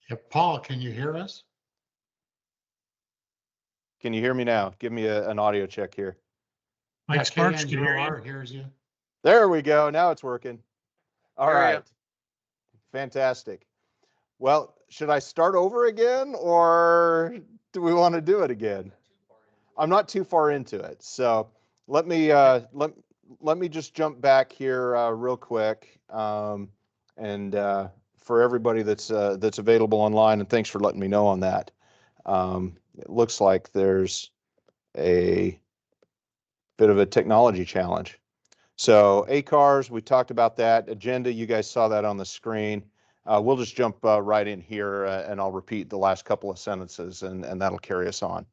Yeah, Paul, can you hear us? Can you hear me now? Give me an audio check here. Yeah, Mike Sparks can hear you. KN0R hears you. There we go. Now it's working. All Hear ya. right. Fantastic. Well, should I start over again or do we want to do it again? I'm not too far into it. So let me let me just jump back here real quick. And for everybody that's available online, and thanks for letting me know on that. It looks like there's a bit of a technology challenge. So ACARS, we talked about that. Agenda, you guys saw that on the screen. We'll just jump right in here and I'll repeat the last couple of sentences and that'll carry us on.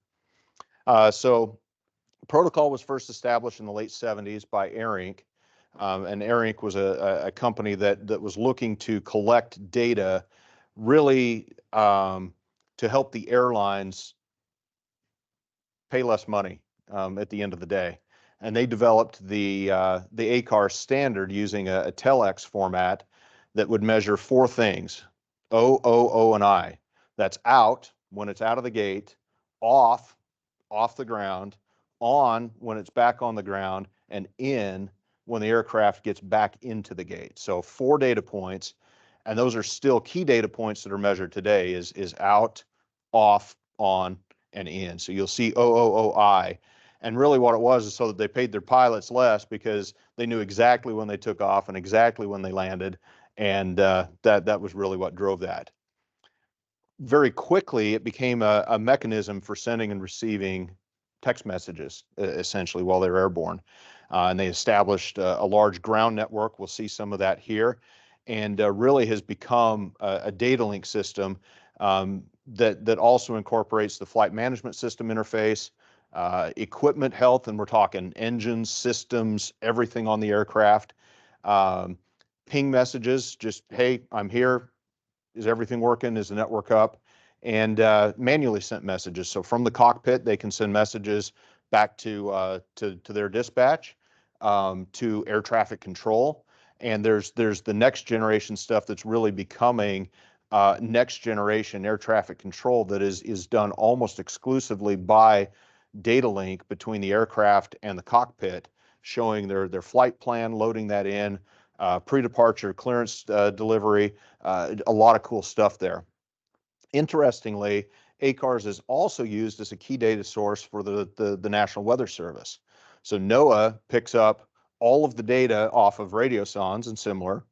So protocol was first established in the late 70s by Air Inc. And Air Inc. was a company that was looking to collect data really to help the airlines pay less money at the end of the day. And they developed the ACARS standard using a telex format that would measure four things: O, O, O, and I. That's out when it's out of the gate, off the ground, on when it's back on the ground, and in when the aircraft gets back into the gate. So four data points, and those are still key data points that are measured today is out, off, on, and in. So you'll see OOOI. And really what it was is so that they paid their pilots less because they knew exactly when they took off and exactly when they landed. And that was really what drove that. Very quickly, it became a mechanism for sending and receiving text messages, essentially, while they're airborne. And they established a large ground network. We'll see some of that here. And really has become a data link system that also incorporates the flight management system interface, equipment health, and we're talking engines, systems, everything on the aircraft. Ping messages, just, hey, I'm here. Is everything working? Is the network up? And manually sent messages. So from the cockpit, they can send messages back to their dispatch, to air traffic control. And there's the next generation stuff that's really becoming next generation air traffic control that is done almost exclusively by data link between the aircraft and the cockpit, showing their flight plan, loading that in, pre-departure clearance delivery, a lot of cool stuff there. Interestingly, ACARS is also used as a key data source for the National Weather Service. So NOAA picks up all of the data off of radiosondes and similar.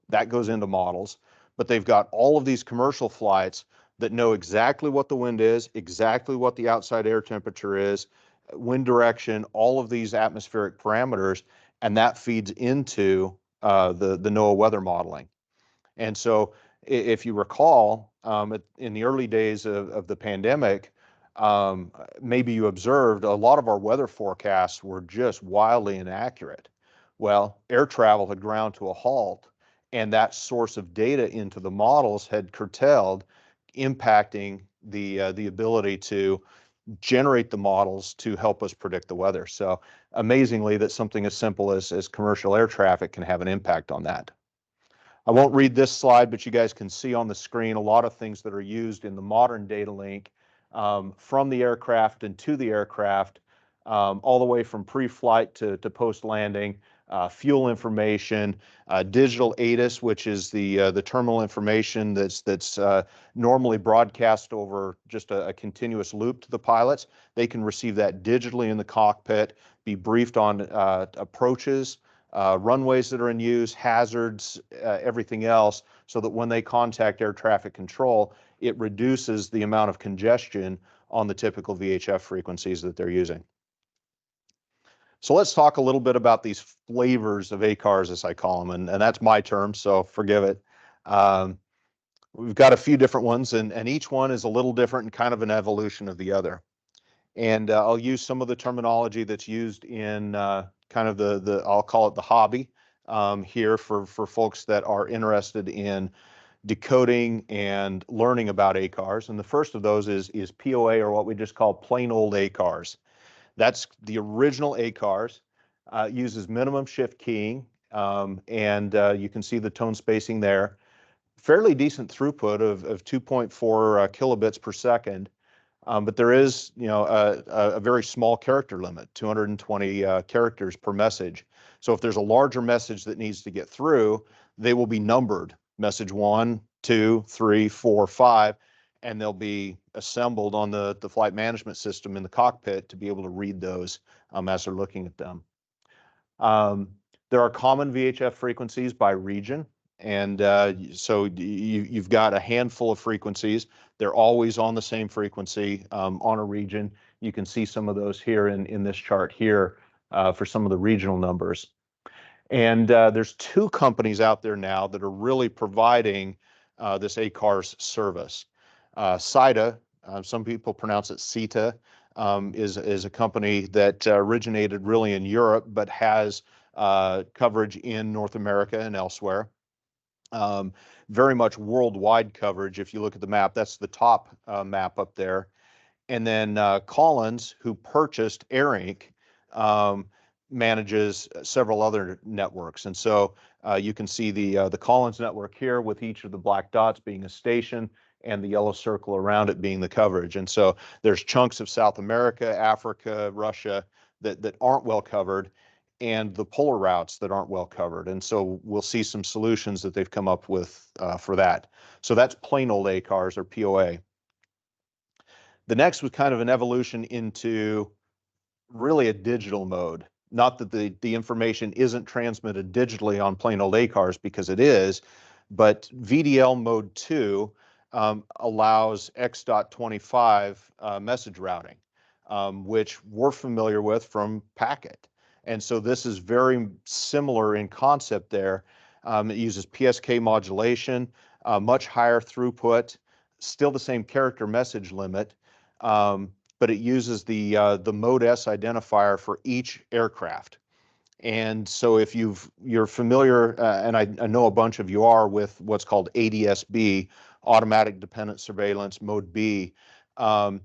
That goes into models, but they've got all of these commercial flights that know exactly what the wind is, exactly what the outside air temperature is, wind direction, all of these atmospheric parameters, and that feeds into the NOAA weather modeling. And so if you recall, in the early days of the pandemic, maybe you observed a lot of our weather forecasts were just wildly inaccurate. Well, air travel had ground to a halt, and that source of data into the models had curtailed, impacting the ability to generate the models to help us predict the weather. So amazingly, that something as simple as commercial air traffic can have an impact on that. I won't read this slide, but you guys can see on the screen a lot of things that are used in the modern data link, from the aircraft and to the aircraft, all the way from pre-flight to post-landing, fuel information, digital ATIS, which is the terminal information that's normally broadcast over just a continuous loop to the pilots. They can receive that digitally in the cockpit, be briefed on approaches, runways that are in use, hazards, everything else, so that when they contact air traffic control, it reduces the amount of congestion on the typical VHF frequencies that they're using. So let's talk a little bit about these flavors of ACARS, as I call them, and that's my term, so forgive it. We've got a few different ones, and each one is a little different and kind of an evolution of the other. And I'll use some of the terminology that's used in kind of I'll call it the hobby here for folks that are interested in decoding and learning about ACARS. And the first of those is POA, or what we just call plain old ACARS. That's the original ACARS. Uses minimum shift keying, and you can see the tone spacing there. fairly decent throughput of 2.4 kilobits per second. But there is, a very small character limit, 220 characters per message. So if there's a larger message that needs to get through, they will be numbered, message 1, 2, 3, 4, 5, and they'll be assembled on the flight management system in the cockpit to be able to read those as they're looking at them. There are common VHF frequencies by region. And so you've got a handful of frequencies. They're always on the same frequency on a region. You can see some of those here in this chart here for some of the regional numbers. And there's two companies out there now that are really providing this ACARS service. SITA, some people pronounce it CETA, is a company that originated really in Europe, but has coverage in North America and elsewhere. Very much worldwide coverage. If you look at the map, that's the top map up there. And then Collins, who purchased AirInc, manages several other networks. And so you can see the Collins network here with each of the black dots being a station and the yellow circle around it being the coverage. And so there's chunks of South America, Africa, Russia that aren't well covered, and the polar routes that aren't well covered. And so we'll see some solutions that they've come up with for that. So that's plain old ACARS or POA. The next was kind of an evolution into really a digital mode. Not that the information isn't transmitted digitally on plain old ACARS, because it is, but VDL mode 2 allows X.25 message routing, which we're familiar with from Packet. And so this is very similar in concept there. It uses PSK modulation, much higher throughput, still the same character message limit, but it uses the Mode S identifier for each aircraft. And so if you're familiar, and I know a bunch of you are, with what's called ADS-B, Automatic Dependent Surveillance Mode B, that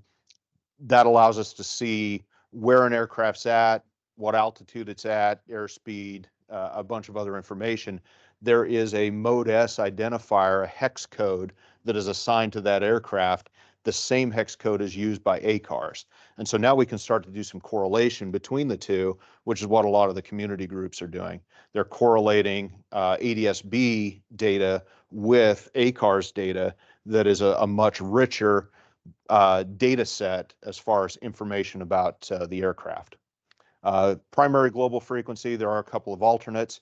allows us to see where an aircraft's at, what altitude it's at, airspeed, a bunch of other information. There is a Mode S identifier, a hex code, that is assigned to that aircraft. The same hex code is used by ACARS. And so now we can start to do some correlation between the two, which is what a lot of the community groups are doing. They're correlating ADS-B data with ACARS data that is a much richer data set as far as information about the aircraft. Primary global frequency, there are a couple of alternates,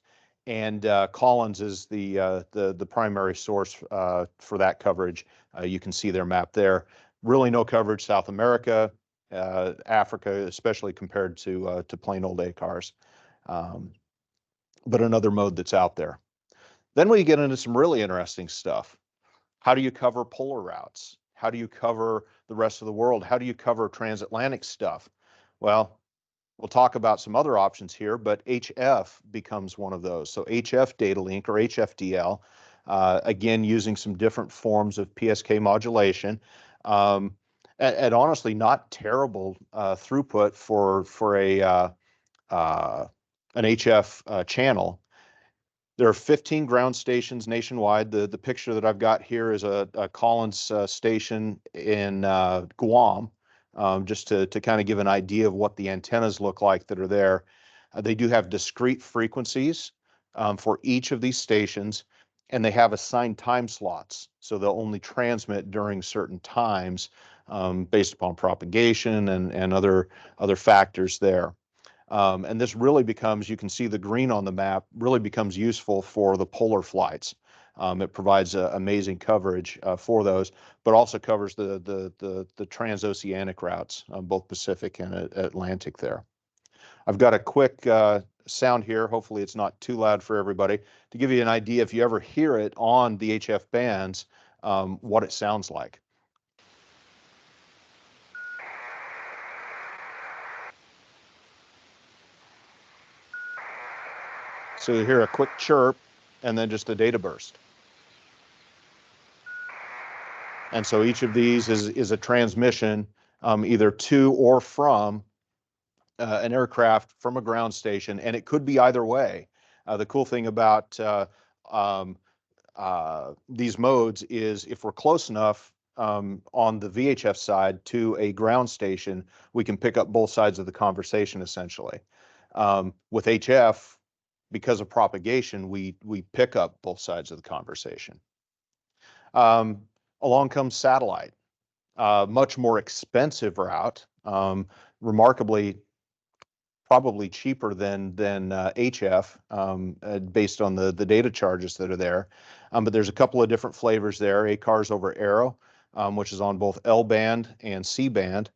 and Collins is the primary source for that coverage. You can see their map there. Really no coverage South America, Africa, especially compared to plain old ACARS, but another mode that's out there. Then we get into some really interesting stuff. How do you cover polar routes? How do you cover the rest of the world? How do you cover transatlantic stuff? Well, we'll talk about some other options here, but HF becomes one of those. So HF data link, or HFDL, again, using some different forms of PSK modulation, and honestly, not terrible throughput for an HF channel. There are 15 ground stations nationwide. The picture that I've got here is a Collins station in Guam, just to kind of give an idea of what the antennas look like that are there. They do have discrete frequencies for each of these stations, and they have assigned time slots. So they'll only transmit during certain times based upon propagation and other factors there. And this really becomes, you can see the green on the map, really becomes useful for the polar flights. It provides amazing coverage for those, but also covers the transoceanic routes, both Pacific and Atlantic there. I've got a quick sound here. Hopefully it's not too loud for everybody, to give you an idea, if you ever hear it on the HF bands, what it sounds like. So you hear a quick chirp and then just a data burst. And so each of these is a transmission either to or from an aircraft from a ground station, and it could be either way. The cool thing about these modes is if we're close enough on the VHF side to a ground station, we can pick up both sides of the conversation essentially. With HF, because of propagation, we pick up both sides of the conversation. Along comes satellite, much more expensive route, remarkably probably cheaper than HF based on the data charges that are there. But there's a couple of different flavors there. ACARS over Aero, which is on both L band and C band.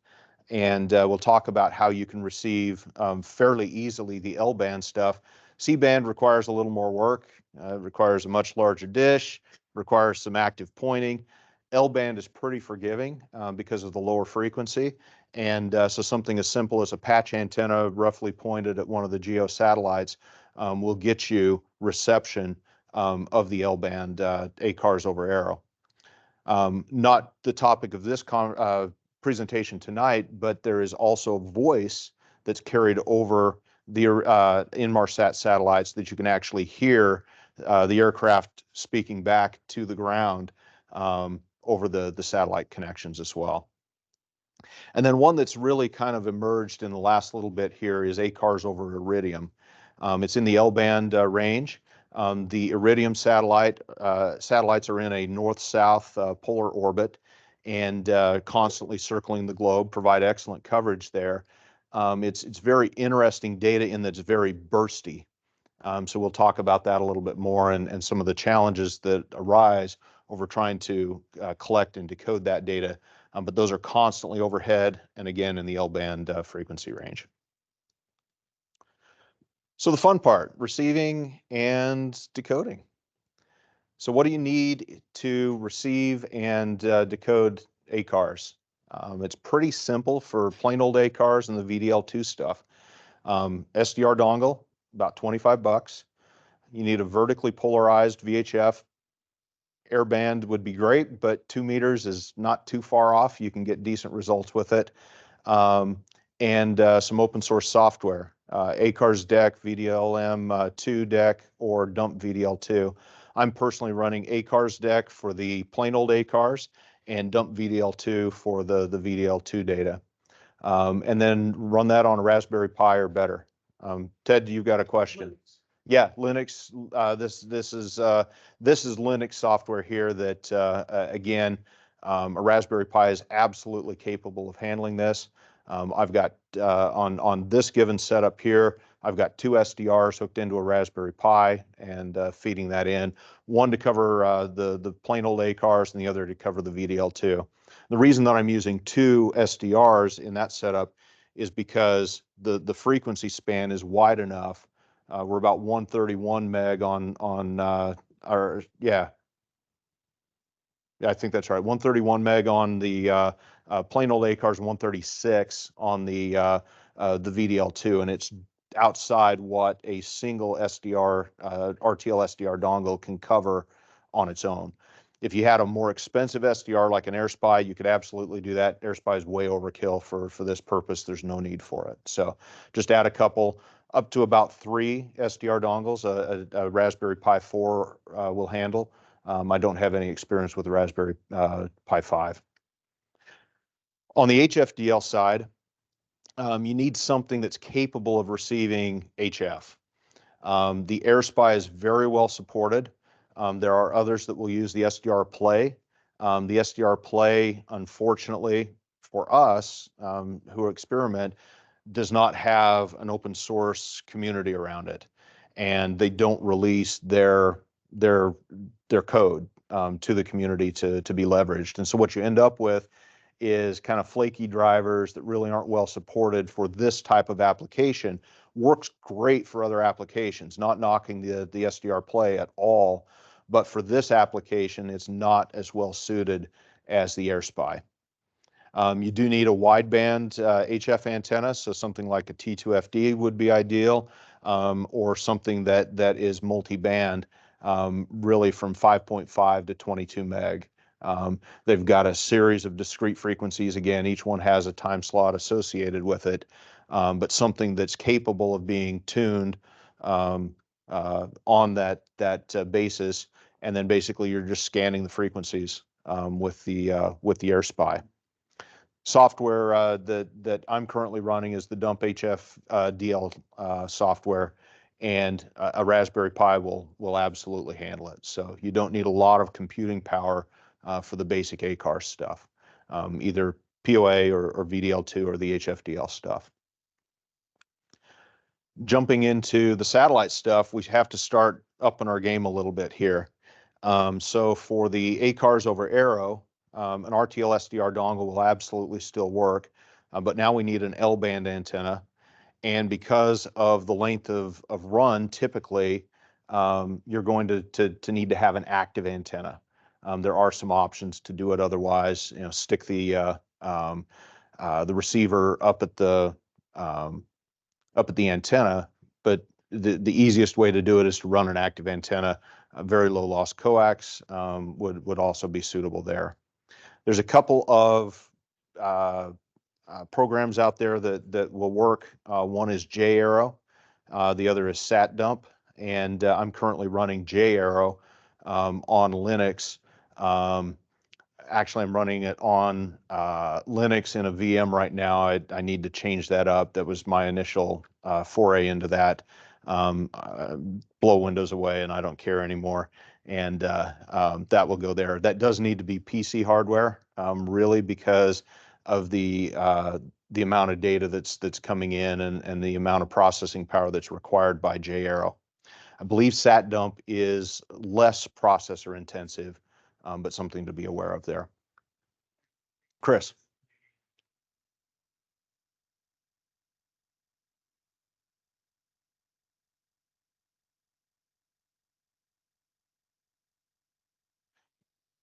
And we'll talk about how you can receive fairly easily the L band stuff. C band requires a little more work, requires a much larger dish, requires some active pointing. L band is pretty forgiving because of the lower frequency. And so something as simple as a patch antenna roughly pointed at one of the geo satellites will get you reception of the L band ACARS over Aero. Not the topic of this presentation tonight, but there is also voice that's carried over the Inmarsat satellites that you can actually hear the aircraft speaking back to the ground over the satellite connections as well. And then one that's really kind of emerged in the last little bit here is ACARS over Iridium. It's in the L-band range. The Iridium satellites are in a north-south polar orbit and constantly circling the globe, provide excellent coverage there. It's very interesting data in that it's very bursty. So we'll talk about that a little bit more and some of the challenges that arise over trying to collect and decode that data. But those are constantly overhead and again in the L-band frequency range. So the fun part, receiving and decoding. So what do you need to receive and decode ACARS? It's pretty simple for plain old ACARS and the VDL2 stuff. SDR dongle, about 25 bucks. You need a vertically polarized VHF. Airband would be great, but 2 meters is not too far off. You can get decent results with it. And some open source software, ACARS deck, VDLM2 deck, or dump VDL2. I'm personally running ACARS deck for the plain old ACARS and dump VDL2 for the VDL2 data. And then run that on a Raspberry Pi or better. Ted, you've got a question. Yeah, Linux. This is Linux software here that again, a Raspberry Pi is absolutely capable of handling this. I've got on this given setup here, I've got 2 SDRs hooked into a Raspberry Pi and feeding that in. One to cover the plain old ACARS and the other to cover the VDL2. The reason that I'm using 2 SDRs in that setup is because the frequency span is wide enough. We're about 131 meg on our, yeah, I think that's right. 131 meg on the plain old ACARS, 136 on the VDL2, and it's outside what a single SDR, RTL SDR dongle can cover on its own. If you had a more expensive SDR like an AirSpy, you could absolutely do that. AirSpy is way overkill for this purpose. There's no need for it. So just add a couple, up to about 3 SDR dongles, a Raspberry Pi 4 will handle. I don't have any experience with the Raspberry Pi 5. On the HFDL side, you need something that's capable of receiving HF. The AirSpy is very well supported. There are others that will use the SDR Play. The SDR Play, unfortunately for us who experiment, does not have an open source community around it, and they don't release their code to the community to be leveraged. And so what you end up with is kind of flaky drivers that really aren't well supported for this type of application. Works great for other applications, not knocking the SDR Play at all, but for this application, it's not as well suited as the AirSpy. You do need a wideband HF antenna, so something like a T2FD would be ideal, or something that is multi-band, really from 5.5 to 22 meg. They've got a series of discrete frequencies. Again, each one has a time slot associated with it, but something that's capable of being tuned on that basis and then basically you're just scanning the frequencies with the AirSpy. Software that I'm currently running is the dump HF DL software, and a Raspberry Pi will absolutely handle it. So you don't need a lot of computing power for the basic ACARS stuff, either POA or VDL2 or the HFDL stuff. Jumping into the satellite stuff, we have to start upping our game a little bit here. So for the ACARS over Aero, an RTL SDR dongle will absolutely still work, but now we need an L-band antenna. And because of the length of run, typically, you're going to need to have an active antenna. There are some options to do it otherwise. Stick the receiver up at the antenna, but the easiest way to do it is to run an active antenna. A very low loss coax would also be suitable there. There's a couple of programs out there that will work. One is JAero, the other is SatDump, and I'm currently running JAero on Linux. Actually, I'm running it on Linux in a VM right now. I need to change that up. That was my initial foray into that. Blow Windows away, and I don't care anymore. And that will go there. That does need to be PC hardware, really, because of the amount of data that's coming in and the amount of processing power that's required by JAero. I believe SatDump is less processor intensive, but something to be aware of there. Chris.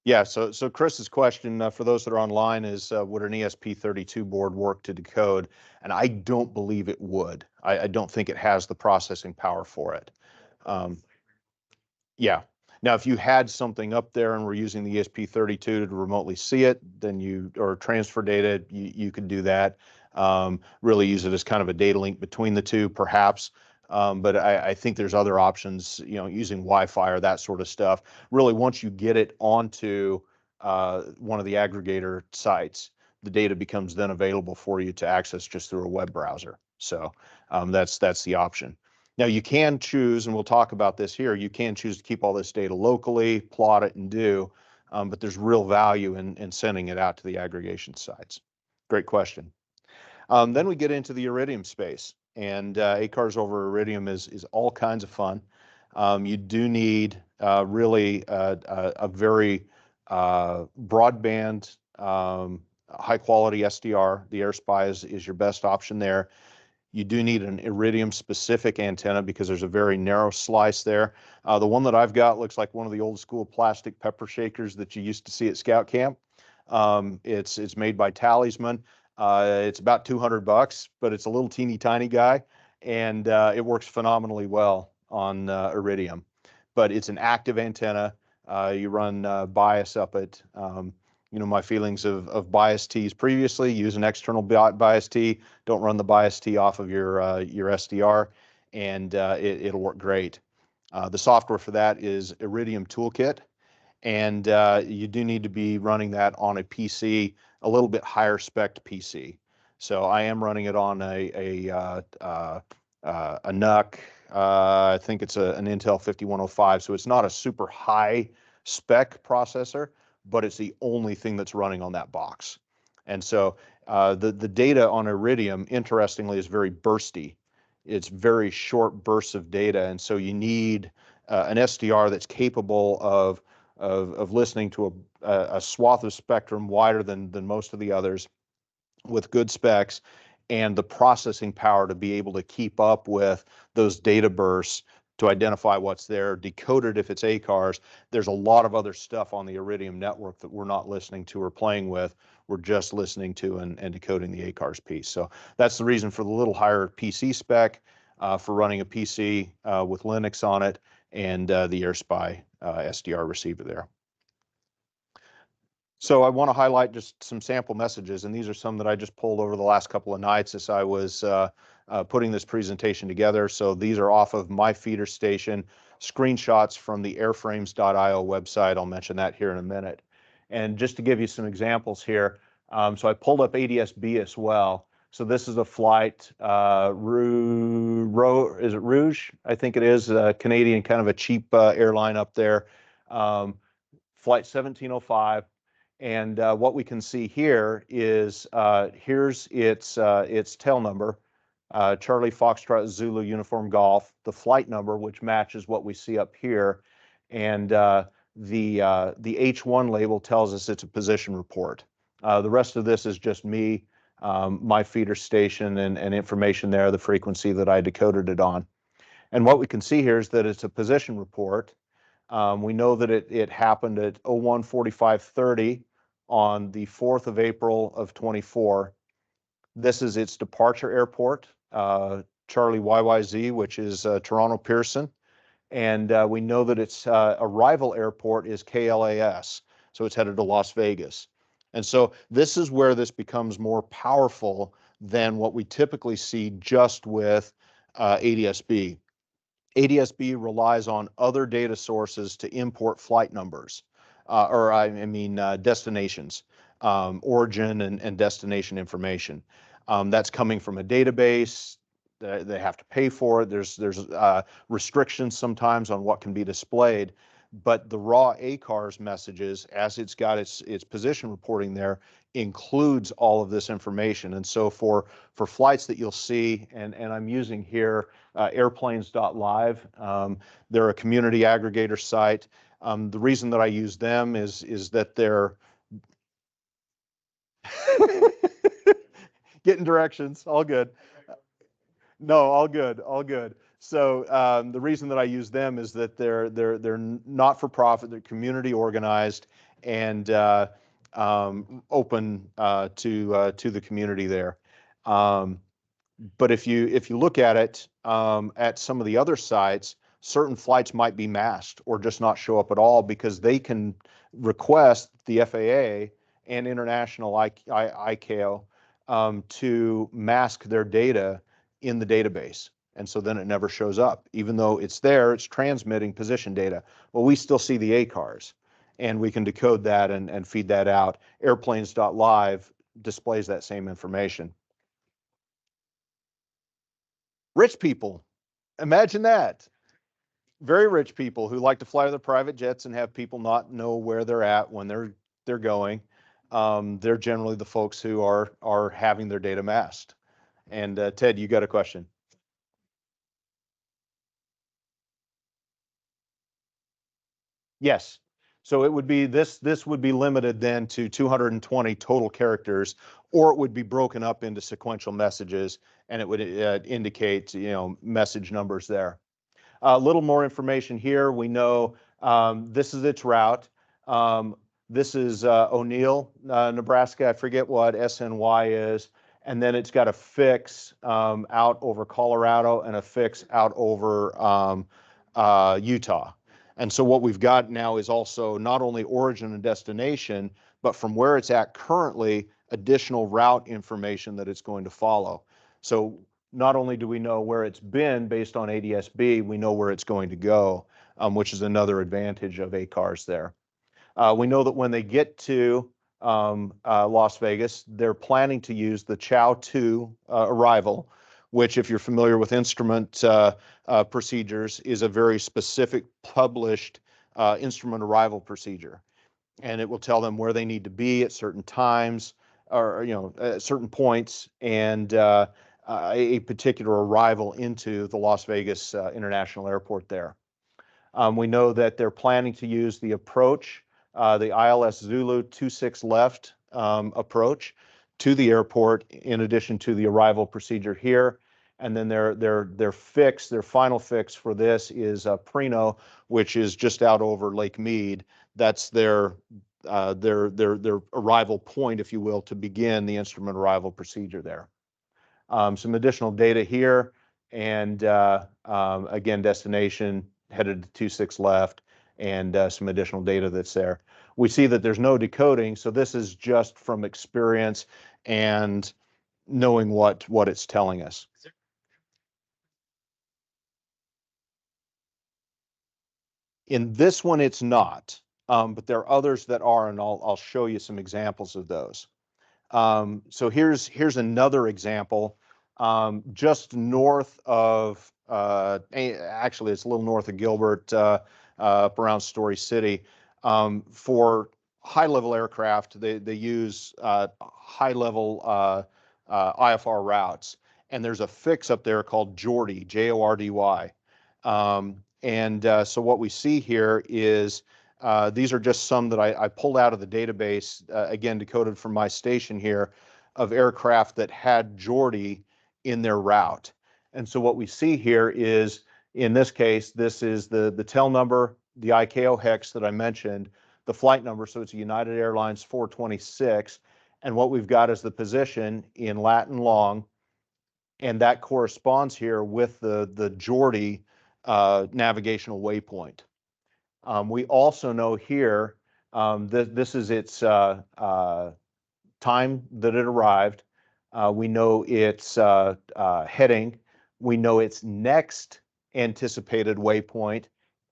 Yeah, so Chris's question for those that are online is, would an ESP32 board work to decode? And I don't believe it would. I don't think it has the processing power for it. Yeah. Now, if you had something up there and were using the ESP32 to remotely see it, then or transfer data, you could do that. Really use it as kind of a data link between the two, perhaps. But I think there's other options, using Wi-Fi or that sort of stuff. Really, once you get it onto one of the aggregator sites, the data becomes then available for you to access just through a web browser. So that's the option. Now you can choose, and we'll talk about this here, you can choose to keep all this data locally, plot it and do, but there's real value in sending it out to the aggregation sites. Great question. Then we get into the Iridium space, and ACARS over Iridium is all kinds of fun. You do need really a very broadband, high quality SDR. The AirSpy is your best option there. You do need an Iridium specific antenna because there's a very narrow slice there. The one that I've got looks like one of the old school plastic pepper shakers that you used to see at Scout Camp. It's made by Talisman. It's about $200, but it's a little teeny tiny guy, and it works phenomenally well on Iridium. But it's an active antenna. You run bias up it. My feelings of bias tees previously, use an external bias tee, don't run the bias tee off of your SDR, and it'll work great. The software for that is Iridium Toolkit, and you do need to be running that on a PC, a little bit higher spec PC. So I am running it on a NUC, I think it's an Intel 5105, so it's not a super high spec processor, but it's the only thing that's running on that box. And so the data on Iridium, interestingly, is very bursty. It's very short bursts of data, and so you need an SDR that's capable of listening to a swath of spectrum wider than most of the others, with good specs and the processing power to be able to keep up with those data bursts, to identify what's there, decode it if it's ACARS. There's a lot of other stuff on the Iridium network that we're not listening to or playing with. We're just listening to and decoding the ACARS piece. So that's the reason for the little higher PC spec, for running a PC with Linux on it, and the AirSpy SDR receiver there. So I want to highlight just some sample messages, and these are some that I just pulled over the last couple of nights as I was putting this presentation together. So these are off of my feeder station. screenshots from the airframes.io website. I'll mention that here in a minute. And just to give you some examples here, so I pulled up ADS-B as well. So this is a flight, is it Rouge? I think it is, Canadian, kind of a cheap airline up there. Flight 1705. And what we can see here is here's its tail number, Charlie Foxtrot Zulu Uniform Golf, the flight number, which matches what we see up here, and the H1 label tells us it's a position report. The rest of this is just me, my feeder station, and information there, the frequency that I decoded it on. And what we can see here is that it's a position report. We know that it happened at 01:45:30 on the 4th of April of 24. This is its departure airport, Charlie YYZ, which is Toronto Pearson. And we know that its arrival airport is KLAS, so it's headed to Las Vegas. And so this is where this becomes more powerful than what we typically see just with ADS-B. ADS-B relies on other data sources to import flight numbers, destinations, origin and destination information. That's coming from a database. They have to pay for it. There's restrictions sometimes on what can be displayed, but the raw ACARS messages, as it's got its position reporting there, includes all of this information. And so for flights that you'll see, and I'm using here airplanes.live, they're a community aggregator site. The reason that I use them is that they're getting directions, all good. No, all good, all good. So the reason that I use them is that they're not for profit, they're community organized and open to the community there. But if you look at it at some of the other sites, certain flights might be masked or just not show up at all because they can request the FAA and international ICAO to mask their data in the database. And so then it never shows up. Even though it's there, it's transmitting position data. Well, we still see the ACARS, and we can decode that and feed that out. Airplanes.live displays that same information. Rich people, imagine that. Very rich people who like to fly their private jets and have people not know where they're at when they're going. They're generally the folks who are having their data masked. And Ted, you got a question? Yes. So it would be this would be limited then to 220 total characters, or it would be broken up into sequential messages, and it would indicate message numbers there. A little more information here. We know this is its route. This is O'Neill, Nebraska. I forget what SNY is. And then it's got a fix out over Colorado and a fix out over Utah. And so what we've got now is also not only origin and destination, but from where it's at currently, additional route information that it's going to follow. So not only do we know where it's been based on ADS-B, we know where it's going to go, which is another advantage of ACARS there. We know that when they get to Las Vegas, they're planning to use the Chow 2 arrival, which, if you're familiar with instrument procedures, is a very specific published instrument arrival procedure. And it will tell them where they need to be at certain times, or at certain points, and a particular arrival into the Las Vegas International Airport there. We know that they're planning to use the approach, the ILS Zulu 26 left approach to the airport, in addition to the arrival procedure here. And then their final fix for this is Prino, which is just out over Lake Mead. That's their arrival point, if you will, to begin the instrument arrival procedure there. Some additional data here, and again, destination headed to 26 left, and some additional data that's there. We see that there's no decoding, so this is just from experience and knowing what it's telling us. In this one, it's not, but there are others that are, and I'll show you some examples of those. So here's another example, just north of, actually it's a little north of Gilbert, up around Story City. For high-level aircraft, they use high-level IFR routes, and there's a fix up there called Jordy, Jordy. So what we see here is these are just some that I pulled out of the database, again, decoded from my station here, of aircraft that had Jordy in their route. And so what we see here is, in this case, this is the tail number, the ICAO hex that I mentioned, the flight number, so it's a United Airlines 426, and what we've got is the position in lat and long, and that corresponds here with the Jordy navigational waypoint. We also know here that this is its time that it arrived. We know its heading. We know its next anticipated waypoint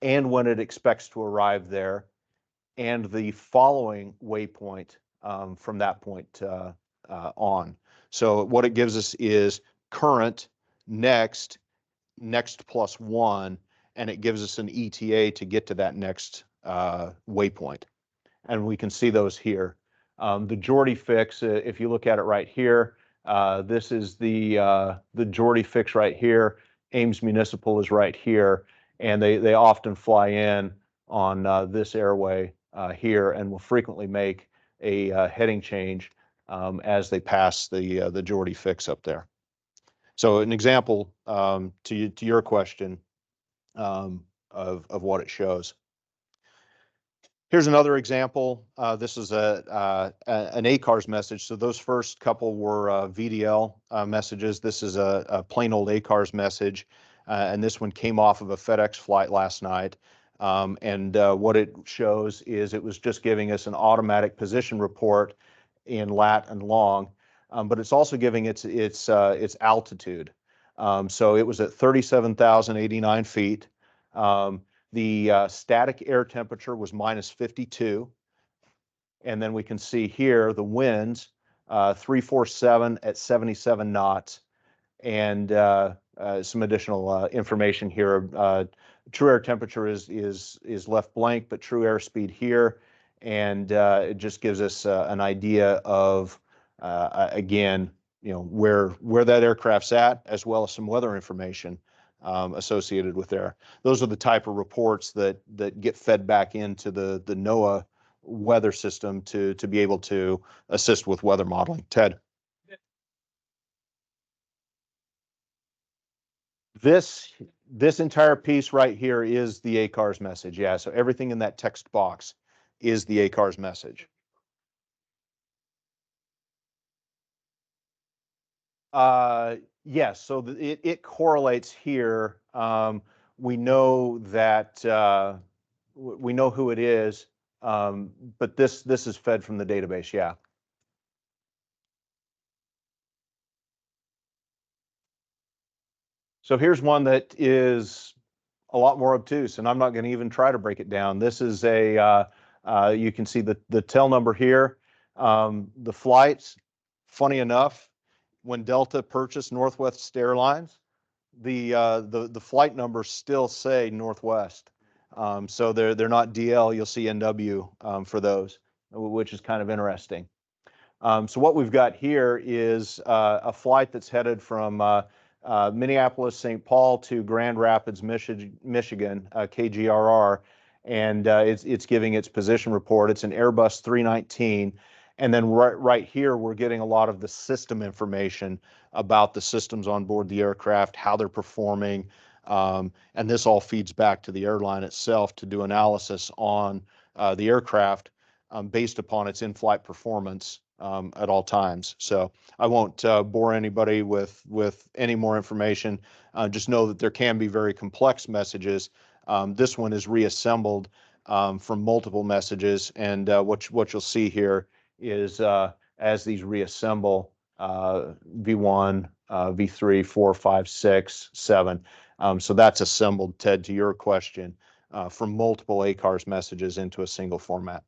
and when it expects to arrive there, and the following waypoint from that point on. So what it gives us is current, next plus one, and it gives us an ETA to get to that next waypoint. And we can see those here. The Jordy fix, if you look at it right here, this is the Jordy fix right here. Ames Municipal is right here, and they often fly in on this airway here, and will frequently make a heading change as they pass the Jordy fix up there. So an example to your question of what it shows. Here's another example. This is an ACARS message. So those first couple were VDL messages. This is a plain old ACARS message, and this one came off of a FedEx flight last night. What it shows is it was just giving us an automatic position report in lat and long, but it's also giving its altitude. So it was at 37,089 feet. The static air temperature was minus 52. And then we can see here the winds, 347 at 77 knots. And some additional information here. True air temperature is left blank, but true airspeed here. And it just gives us an idea of, again, where that aircraft's at, as well as some weather information associated with there. Those are the type of reports that get fed back into the NOAA weather system to be able to assist with weather modeling. Ted? This entire piece right here is the ACARS message. Yeah, so everything in that text box is the ACARS message. Yes, so it correlates here. We know that we know who it is, but this is fed from the database. Yeah. So here's one that is a lot more obtuse, and I'm not going to even try to break it down. This is you can see the tail number here. The flights, funny enough, when Delta purchased Northwest Airlines, the flight numbers still say Northwest. So they're not DL. You'll see NW for those, which is kind of interesting. So what we've got here is a flight that's headed from Minneapolis, St. Paul to Grand Rapids, Michigan, KGRR, and it's giving its position report. It's an Airbus 319. And then right here, we're getting a lot of the system information about the systems on board the aircraft, how they're performing. And this all feeds back to the airline itself to do analysis on the aircraft based upon its in-flight performance at all times. So I won't bore anybody with any more information. Just know that there can be very complex messages. This one is reassembled from multiple messages, and what you'll see here is as these reassemble, V1, V3, 4, 5, 6, 7. So that's assembled, Ted, to your question. from multiple ACARS messages into a single format.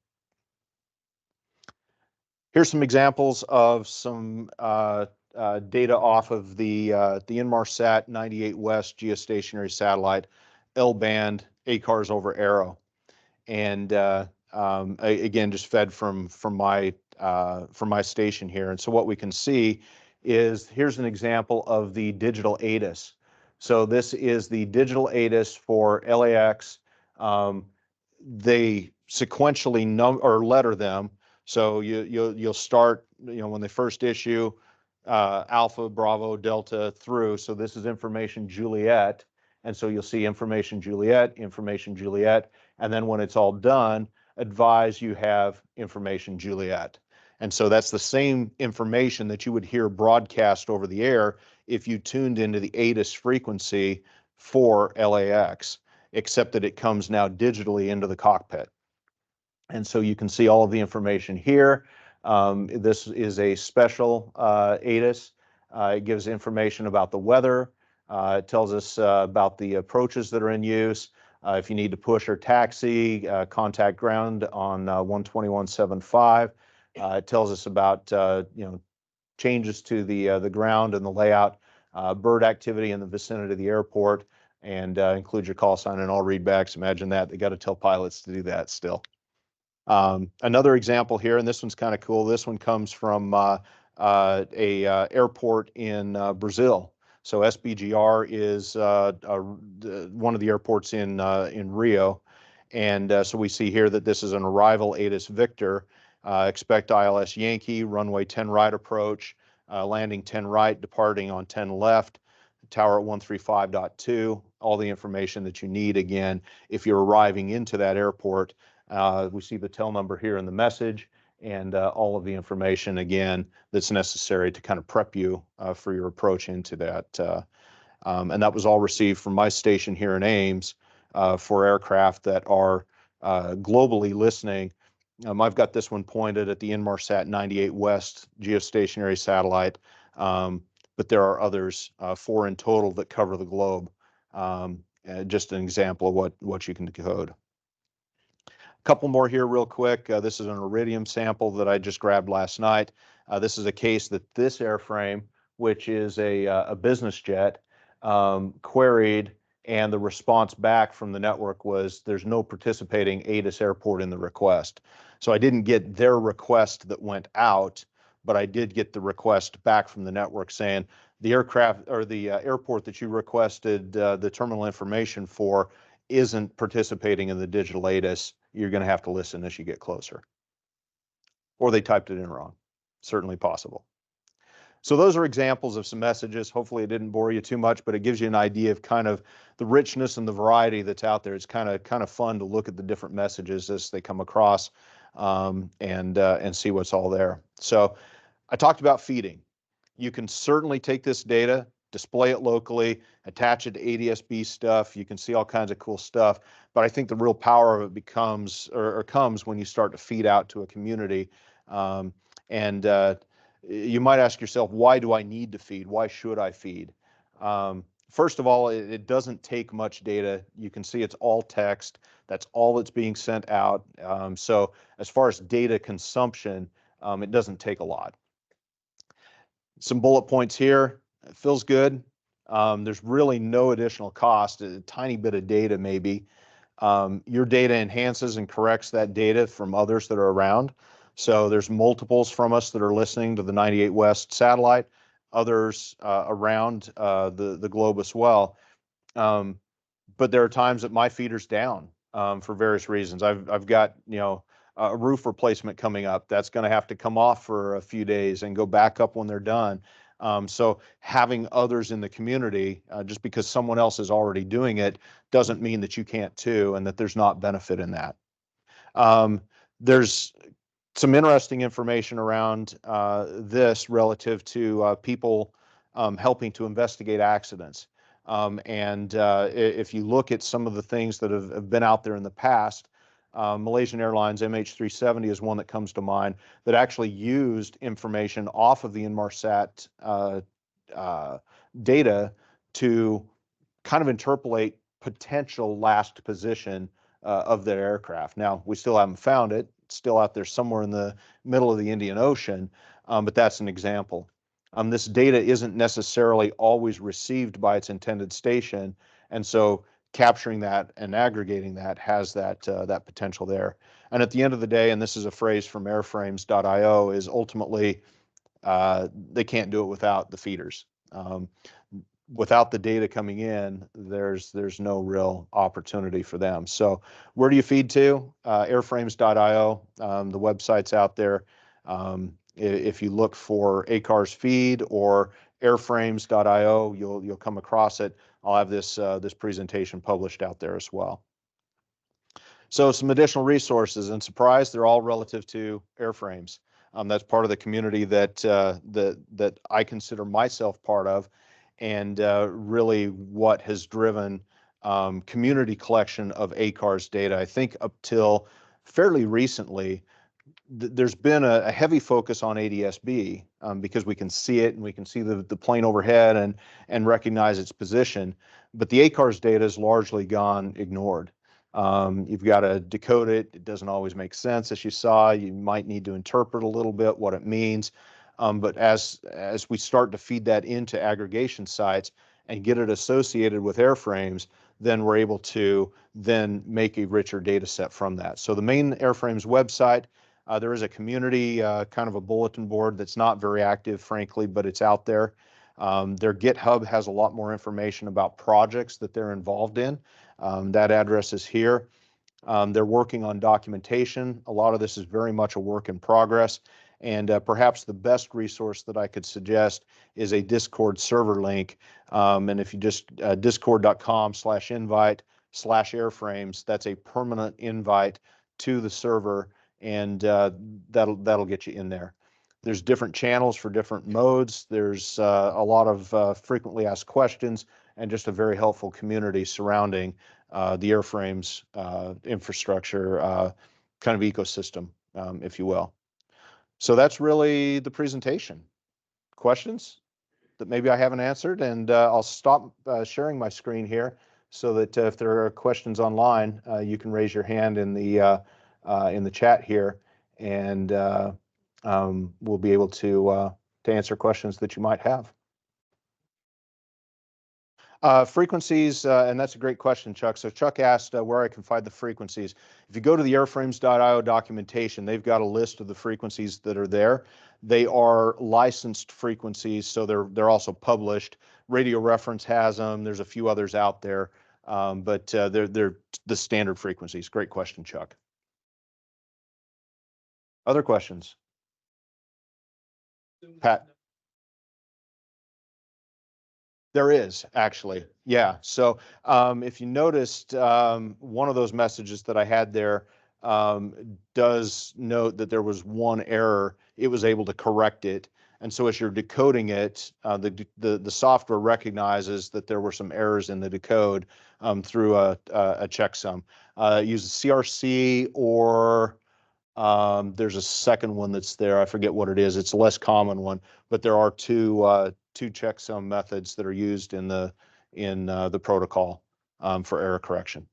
Here's some examples of some data off of the Inmarsat 98 West geostationary satellite, L-band ACARS over Arrow, and again just fed from my station here. And so what we can see is here's an example of the digital ATIS. So this is the digital ATIS for LAX. They sequentially letter them. So you'll start, when they first issue, Alpha, Bravo, Delta through. So this is information Juliet. And so you'll see information Juliet, and then when it's all done, advise you have information Juliet. And so that's the same information that you would hear broadcast over the air if you tuned into the ATIS frequency for LAX, except that it comes now digitally into the cockpit. And so you can see all of the information here. This is a special ATIS. It gives information about the weather. It tells us about the approaches that are in use. If you need to push or taxi, contact ground on 121.75. It tells us about changes to the ground and the layout, bird activity in the vicinity of the airport, and include your call sign and all readbacks. Imagine that. They got to tell pilots to do that still. Another example here, and this one's kind of cool. This one comes from a airport in Brazil. So SBGR is one of the airports in Rio, and so we see here that this is an arrival ATIS Victor. Expect ILS Yankee, runway 10 right approach, landing 10 right, departing on 10 left, tower at 135.2. All the information that you need, again, if you're arriving into that airport. We see the tail number here in the message, and all of the information, again, that's necessary to kind of prep you for your approach into that. And that was all received from my station here in Ames for aircraft that are globally listening. I've got this one pointed at the Inmarsat 98 West geostationary satellite, but there are others, 4 in total, that cover the globe. Just an example of what you can decode. Couple more here real quick. This is an Iridium sample that I just grabbed last night. This is a case that this airframe, which is a business jet, queried, and the response back from the network was there's no participating ATIS airport in the request. So I didn't get their request that went out, but I did get the request back from the network saying the aircraft or the airport that you requested the terminal information for isn't participating in the digital ATIS. You're going to have to listen as you get closer. Or they typed it in wrong. Certainly possible. So those are examples of some messages. Hopefully it didn't bore you too much, but it gives you an idea of kind of the richness and the variety that's out there. It's kind of fun to look at the different messages as they come across, and see what's all there. So I talked about feeding. You can certainly take this data, display it locally, attach it to ADS-B stuff. You can see all kinds of cool stuff. But I think the real power of it comes when you start to feed out to a community. You might ask yourself, why do I need to feed? Why should I feed? First of all, it doesn't take much data. You can see it's all text. That's all that's being sent out. So as far as data consumption, it doesn't take a lot. Some bullet points here. It feels good. There's really no additional cost, a tiny bit of data maybe. Your data enhances and corrects that data from others that are around. So there's multiples from us that are listening to the 98 West satellite, others around the globe as well. But there are times that my feeder's down for various reasons. I've got a roof replacement coming up. That's going to have to come off for a few days and go back up when they're done. So having others in the community, just because someone else is already doing it, doesn't mean that you can't too, and that there's not benefit in that. There's some interesting information around this relative to people helping to investigate accidents. If you look at some of the things that have been out there in the past, Malaysian Airlines MH370 is one that comes to mind that actually used information off of the Inmarsat data to kind of interpolate potential last position of that aircraft. Now, we still haven't found it. It's still out there somewhere in the middle of the Indian Ocean, but that's an example. This data isn't necessarily always received by its intended station, and so capturing that and aggregating that has that potential there. And at the end of the day, and this is a phrase from airframes.io, is ultimately they can't do it without the feeders. Without the data coming in, there's no real opportunity for them. So where do you feed to? Airframes.io, the website's out there. If you look for ACARS feed or airframes.io, you'll come across it. I'll have this presentation published out there as well. So some additional resources, and surprise, they're all relative to airframes. That's part of the community that I consider myself part of, and really what has driven community collection of ACARS data. I think up till fairly recently, there's been a heavy focus on ADS-B because we can see it and we can see the plane overhead and recognize its position. But the ACARS data has largely gone ignored. You've got to decode it. It doesn't always make sense, as you saw. You might need to interpret a little bit what it means. But as we start to feed that into aggregation sites and get it associated with airframes, then we're able to then make a richer data set from that. So the main airframes website, there is a community, kind of a bulletin board that's not very active, frankly, but it's out there. Their GitHub has a lot more information about projects that they're involved in. That address is here. They're working on documentation. A lot of this is very much a work in progress. And perhaps the best resource that I could suggest is a Discord server link. And if you just discord.com/invite/airframes, that's a permanent invite to the server, and that'll get you in there. There's different channels for different modes. There's a lot of frequently asked questions and just a very helpful community surrounding the airframes infrastructure kind of ecosystem, if you will. So that's really the presentation. Questions that maybe I haven't answered, and I'll stop sharing my screen here so that if there are questions online, you can raise your hand in the chat here, and we'll be able to answer questions that you might have. Frequencies, and that's a great question, Chuck. So Chuck asked where I can find the frequencies. If you go to the airframes.io documentation, they've got a list of the frequencies that are there. They are licensed frequencies, so they're also published. Radio Reference has them. There's a few others out there, but they're the standard frequencies. Great question, Chuck. Other questions? Pat? There is, actually. Yeah. So if you noticed, one of those messages that I had there does note that there was one error. It was able to correct it. And so as you're decoding it, the software recognizes that there were some errors in the decode through a checksum. Uses CRC, or there's a second one that's there. I forget what it is. It's a less common one, but there are two checksum methods that are used in the protocol for error correction.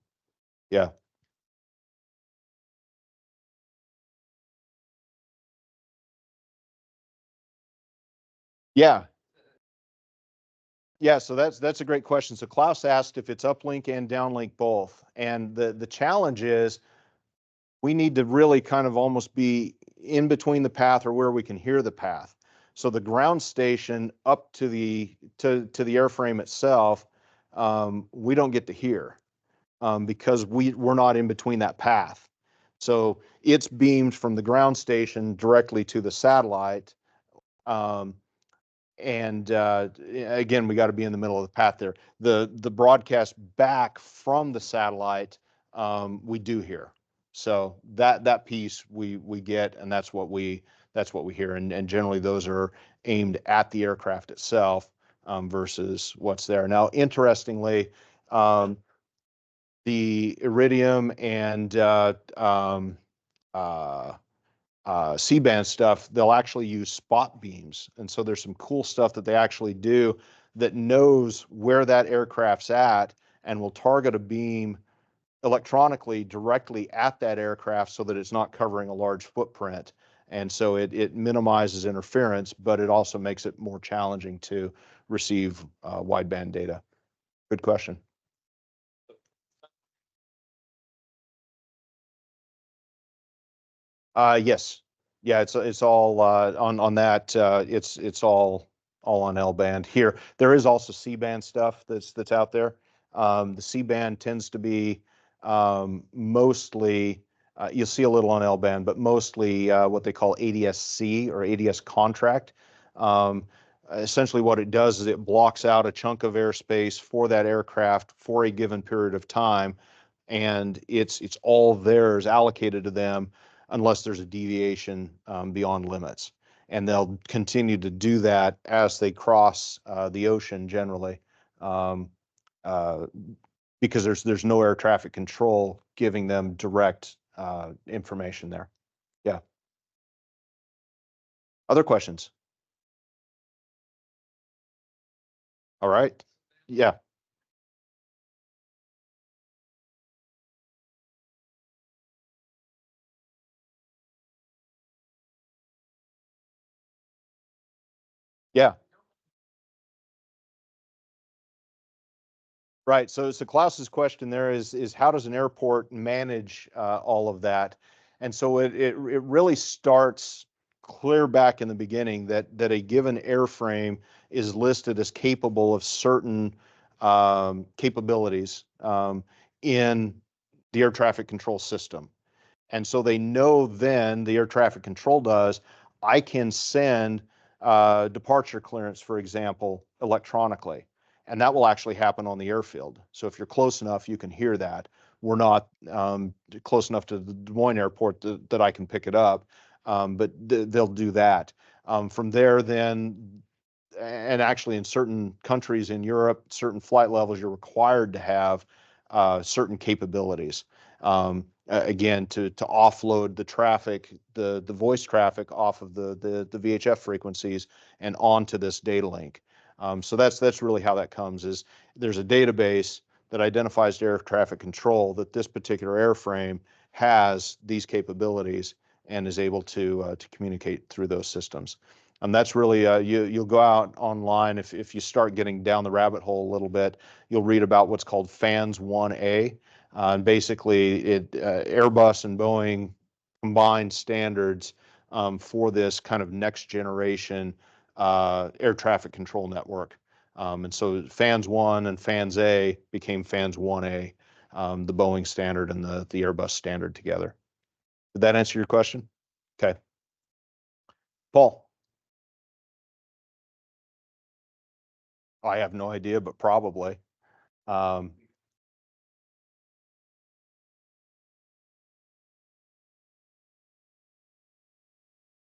Yeah. Yeah. Yeah, so that's a great question. So Klaus asked if it's uplink and downlink both. And the challenge is we need to really kind of almost be in between the path or where we can hear the path. So the ground station up to the airframe itself, we don't get to hear because we're not in between that path. So it's beamed from the ground station directly to the satellite. And again, we got to be in the middle of the path there. The broadcast back from the satellite, we do hear. So that piece we get, and that's what we hear. And generally those are aimed at the aircraft itself versus what's there. Now, interestingly, the Iridium and C-band stuff, they'll actually use spot beams. And so there's some cool stuff that they actually do that knows where that aircraft's at and will target a beam electronically directly at that aircraft so that it's not covering a large footprint. And so it minimizes interference, but it also makes it more challenging to receive wideband data. Good question. Yes. Yeah, it's all on that. It's all on L band here. There is also C band stuff that's out there. The C band tends to be mostly you'll see a little on L band, but mostly what they call ADS-C or ADS contract. Essentially, what it does is it blocks out a chunk of airspace for that aircraft for a given period of time, and it's all theirs allocated to them unless there's a deviation beyond limits. And they'll continue to do that as they cross the ocean generally, um, uh, because there's no air traffic control giving them direct information there. Yeah. Other questions? All right. Yeah. Yeah. Right. So Klaus's question there is how does an airport manage all of that? And so it really starts clear back in the beginning that a given airframe is listed as capable of certain capabilities in the air traffic control system. And so they know then the air traffic control does, I can send departure clearance, for example, electronically. And that will actually happen on the airfield. So if you're close enough, you can hear that. We're not close enough to the Des Moines airport that I can pick it up, but they'll do that. From there, then, and actually in certain countries in Europe, certain flight levels, you're required to have certain capabilities. Again, to offload the traffic, the voice traffic off of the VHF frequencies and onto this data link. So that's really how that comes. Is there's a database that identifies air traffic control that this particular airframe has these capabilities and is able to communicate through those systems. That's really you'll go out online if you start getting down the rabbit hole a little bit, you'll read about what's called FANS 1A. And basically, Airbus and Boeing combined standards for this kind of next generation air traffic control network. And so FANS 1 and FANS A became FANS 1A, the Boeing standard and the Airbus standard together. Did that answer your question? Okay. Paul, I have no idea, but probably. Um,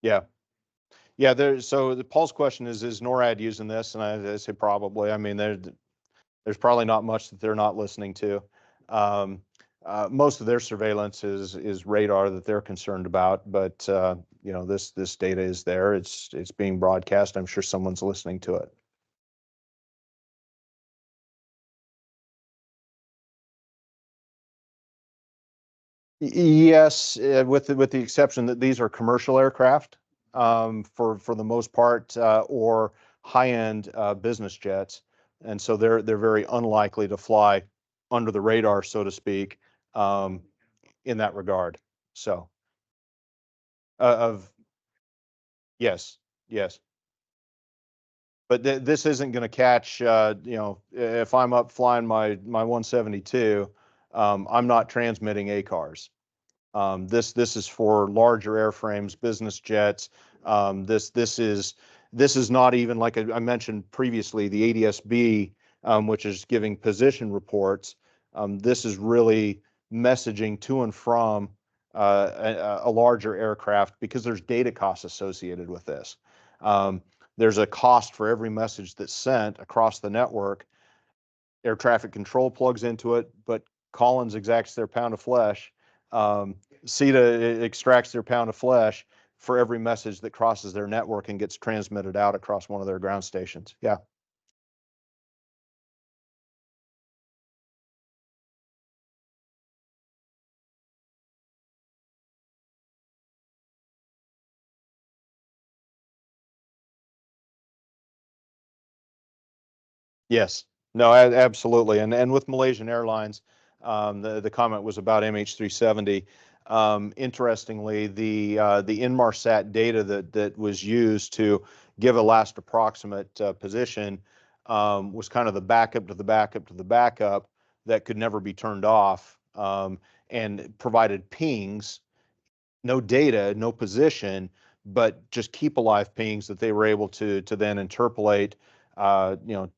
yeah. Yeah, so Paul's question is NORAD using this? And I say probably. I mean, there's probably not much that they're not listening to. Um, Most of their surveillance is radar that they're concerned about, but this data is there. It's being broadcast. I'm sure someone's listening to it. Yes, with the exception that these are commercial aircraft for the most part, or high-end business jets, and so they're very unlikely to fly under the radar, so to speak, um, in that regard. So, of yes, yes, but this isn't going to catch. If I'm up flying my 172, I'm not transmitting ACARS. This is for larger airframes, business jets. This is not even like I mentioned previously, the ADS-B, which is giving position reports. This is really messaging to and from a larger aircraft because there's data costs associated with this. Um, there's a cost for every message that's sent across the network. Air traffic control plugs into it, but Collins exacts their pound of flesh. CETA extracts their pound of flesh for every message that crosses their network and gets transmitted out across one of their ground stations. Yeah. Yes. No, absolutely. And with Malaysian Airlines, the comment was about MH370. Interestingly, the Inmarsat data that was used to give a last approximate position was kind of the backup to the backup to the backup that could never be turned off, and provided pings, no data, no position, but just keep alive pings that they were able to then interpolate, you know,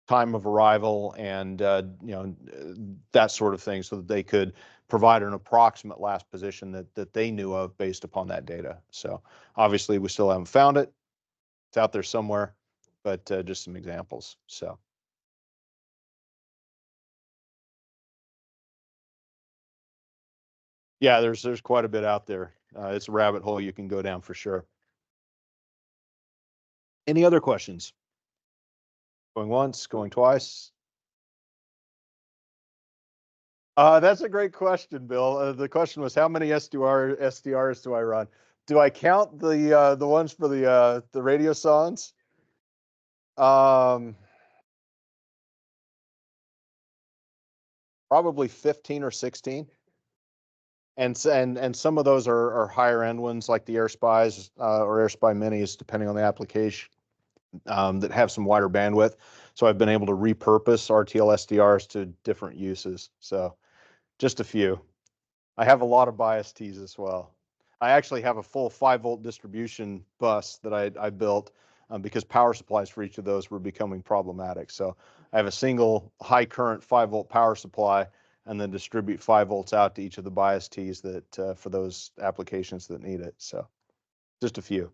time of arrival and you know, that sort of thing, so that they could provide an approximate last position that they knew of based upon that data. So obviously we still haven't found it. It's out there somewhere, but just some examples. So yeah, there's quite a bit out there. It's a rabbit hole you can go down for sure. Any other questions? Going once, going twice. That's a great question, Bill. The question was, how many SDRs do I run? Do I count the ones for the radio songs? Um, Probably 15 or 16. And some of those are higher end ones, like the Air Spies or Air Spy Minis, depending on the application, that have some wider bandwidth. So I've been able to repurpose RTL SDRs to different uses. So just a few. I have a lot of bias tees as well. I actually have a full 5-volt distribution bus that I built, because power supplies for each of those were becoming problematic. So I have a single high current 5-volt power supply, and then distribute 5 volts out to each of the bias tees that for those applications that need it. So just a few.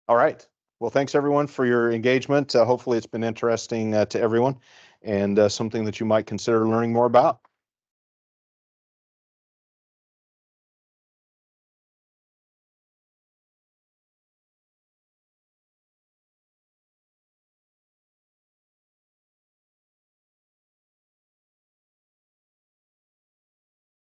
All right. Well, thanks everyone for your engagement. Hopefully it's been interesting to everyone, and something that you might consider learning more about.